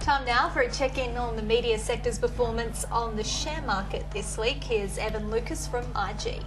Time now for a check-in on the media sector's performance on the share market this week. Here's Evan Lucas from IG.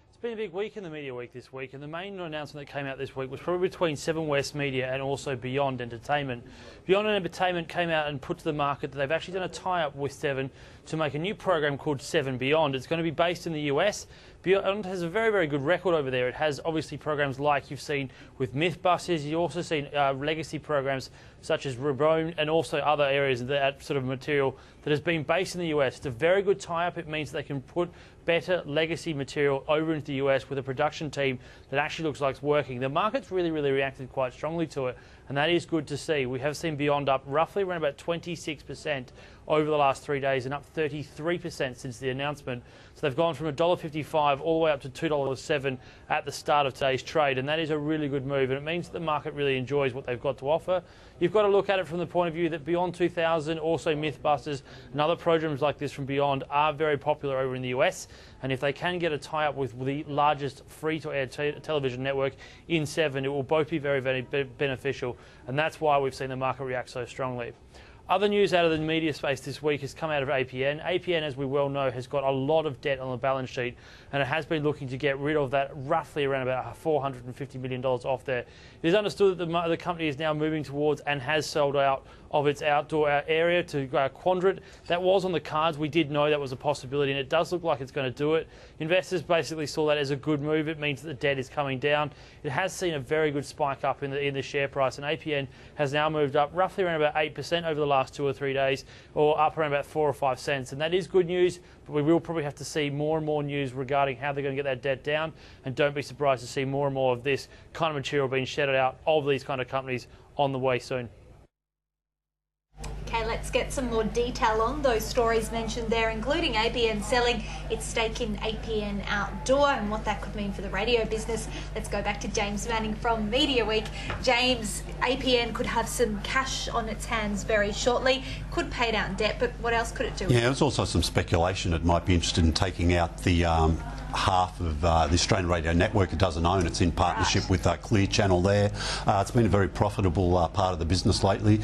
It's been a big week in the Media Week this week, and the main announcement that came out this week was probably between Seven West Media and also Beyond Entertainment. Beyond Entertainment came out and put to the market that they've actually done a tie-up with Seven to make a new program called Seven Beyond. It's going to be based in the US. Beyond has a very, very good record over there. It has obviously programs like you've seen with Mythbusters. You've also seen legacy programs such as Rebone and also other areas of that sort of material that has been based in the US. It's a very good tie-up. It means they can put better legacy material over into the US with a production team that actually looks like it's working. The market's really, really reacted quite strongly to it, and that is good to see. We have seen Beyond up roughly around about 26% over the last 3 days and up 33% since the announcement. So they've gone from $1.55 all the way up to $2.07 at the start of today's trade, and that is a really good move, and it means that the market really enjoys what they've got to offer. You've got to look at it from the point of view that Beyond 2000, also Mythbusters and other programs like this from Beyond are very popular over in the US, and if they can get a tie-up with the largest free-to-air television network in Seven, it will both be very, very beneficial, and that's why we've seen the market react so strongly. Other news out of the media space this week has come out of APN. APN, as we well know, has got a lot of debt on the balance sheet, and it has been looking to get rid of that roughly around about $450 million off there. It is understood that the company is now moving towards and has sold out of its outdoor area to Quadrant. That was on the cards. We did know that was a possibility, and it does look like it's going to do it. Investors basically saw that as a good move. It means that the debt is coming down. It has seen a very good spike up in the share price, and APN has now moved up roughly around about 8% over the last 2 or 3 days, or up around about 4 or 5 cents. And that is good news, but we will probably have to see more and more news regarding how they're going to get that debt down, and don't be surprised to see more and more of this kind of material being shedded out of these kind of companies on the way soon. Okay, let's get some more detail on those stories mentioned there, including APN selling its stake in APN Outdoor and what that could mean for the radio business. Let's go back to James Manning from Mediaweek. James, APN could have some cash on its hands very shortly, could pay down debt, but what else could it do? Yeah, there's also some speculation it might be interested in taking out the half of the Australian radio network it doesn't own. It's in partnership with Clear Channel there. It's been a very profitable part of the business lately.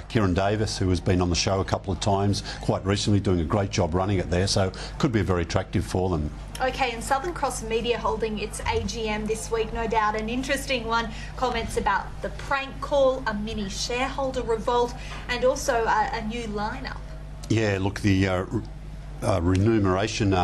Kieran Davis, who has been on the show a couple of times quite recently, doing a great job running it there, so could be very attractive for them. Okay, and Southern Cross Media holding its AGM this week, no doubt an interesting one. Comments about the prank call, a mini shareholder revolt, and also a new lineup. Yeah, look, the remuneration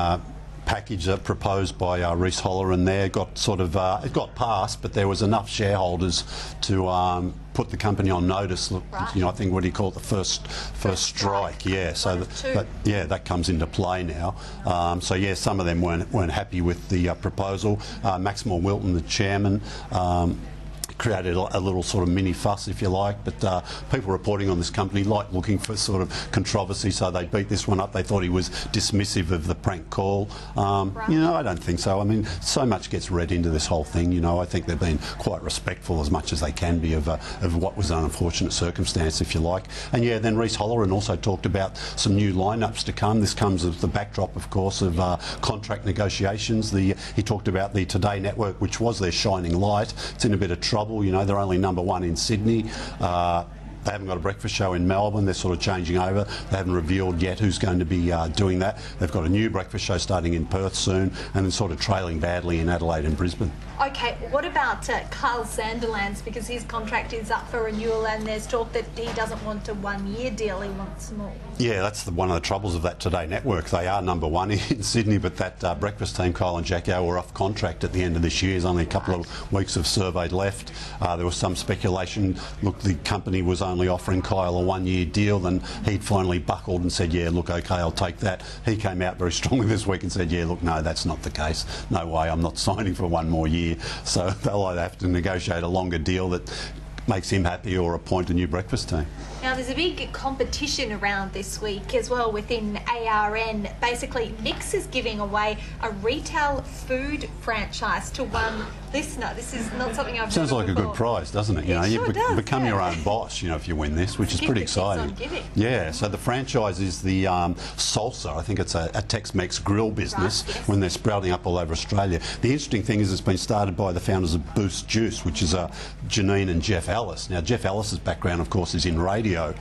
package proposed by Reece Holleran there got sort of it got passed, but there was enough shareholders to put the company on notice. Look, right. You know, I think what do you call it, the first strike. Yeah, so that comes into play now. So yeah, some of them weren't happy with the proposal. Maxwell Wilton, the chairman, created a little sort of mini fuss, if you like, but people reporting on this company like looking for sort of controversy, so they beat this one up. They thought he was dismissive of the prank call. Right. You know, I don't think so. I mean, so much gets read into this whole thing. You know, I think they've been quite respectful as much as they can be of what was an unfortunate circumstance, if you like. And yeah, then Reece Holleran also talked about some new lineups to come. This comes as the backdrop, of course, of contract negotiations. He talked about the Today Network, which was their shining light. It's in a bit of trouble. You know, they're only #1 in Sydney. They haven't got a breakfast show in Melbourne. They're sort of changing over. They haven't revealed yet who's going to be doing that. They've got a new breakfast show starting in Perth soon, and then sort of trailing badly in Adelaide and Brisbane. Okay, what about Carl Sanderlands, because his contract is up for renewal and there's talk that he doesn't want a one-year deal, he wants more. Yeah, that's one of the troubles of that Today Network. They are #1 in Sydney, but that breakfast team, Kyle and Jacko, were off contract at the end of this year. There's only a couple of weeks of survey left. There was some speculation, look, the company was only offering Kyle a one-year deal, then he'd finally buckled and said, yeah, look, okay, I'll take that. He came out very strongly this week and said, yeah, look, no, that's not the case. No way, I'm not signing for one more year. So they'll either have to negotiate a longer deal that makes him happy or appoint a new breakfast team. Now, there's a big competition around this week as well within ARN. Basically, Mix is giving away a retail food franchise to one listener. This is not something I've Sounds heard like a before. good prize, doesn't it? You know, Sure you does, become yeah. your own boss, you know, if you win this, which is Gift pretty that keeps on exciting. giving. Yeah, so the franchise is the Salsa. I think it's a Tex-Mex grill business Right, yes. when they're sprouting up all over Australia. The interesting thing is it's been started by the founders of Boost Juice, which is Janine and Jeff Ellis. Now, Jeff Ellis's background, of course, is in radio.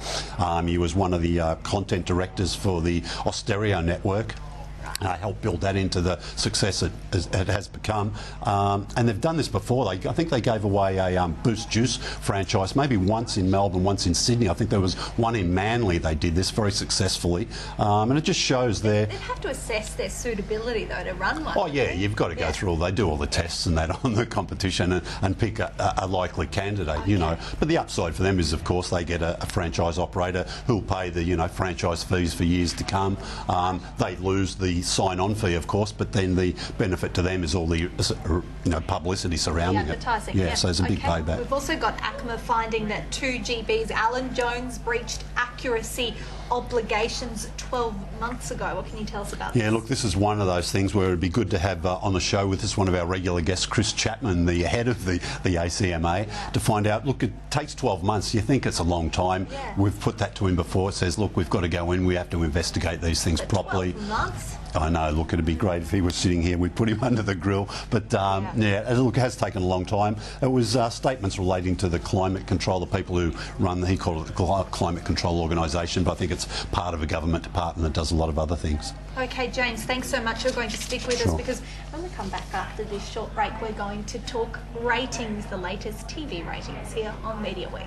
He was one of the content directors for the Austereo network. Helped build that into the success it has become. And they've done this before. I think they gave away a Boost Juice franchise, maybe once in Melbourne, once in Sydney. I think there was one in Manly they did this very successfully. And it just shows They'd have to assess their suitability, though, to run one. Oh, yeah, you've got to go through they do all the tests and that on the competition and pick a likely candidate, you know. But the upside for them is, of course, they get a franchise operator who'll pay the, you know, franchise fees for years to come. They lose the sign-on fee, of course, but then the benefit to them is all the, you know, publicity surrounding the advertising, it. Yeah, so it's a big payback. We've also got ACMA finding that 2GB's Alan Jones breached accuracy obligations 12 months ago. What can you tell us about this? Yeah, look, this is one of those things where it'd be good to have on the show with us one of our regular guests, Chris Chapman, the head of the ACMA, to find out, look, it takes 12 months. You think it's a long time. Yeah. We've put that to him before. It says, look, we've got to go in. We have to investigate these things properly. 12 months? I know, look, it'd be great if he was sitting here, we'd put him under the grill. But look, it has taken a long time. It was statements relating to the climate control, the people who run, he called it the Climate Control Organisation, but I think it's part of a government department that does a lot of other things. Okay, James, thanks so much. You're going to stick with us because when we come back after this short break, we're going to talk ratings, the latest TV ratings here on Media Week.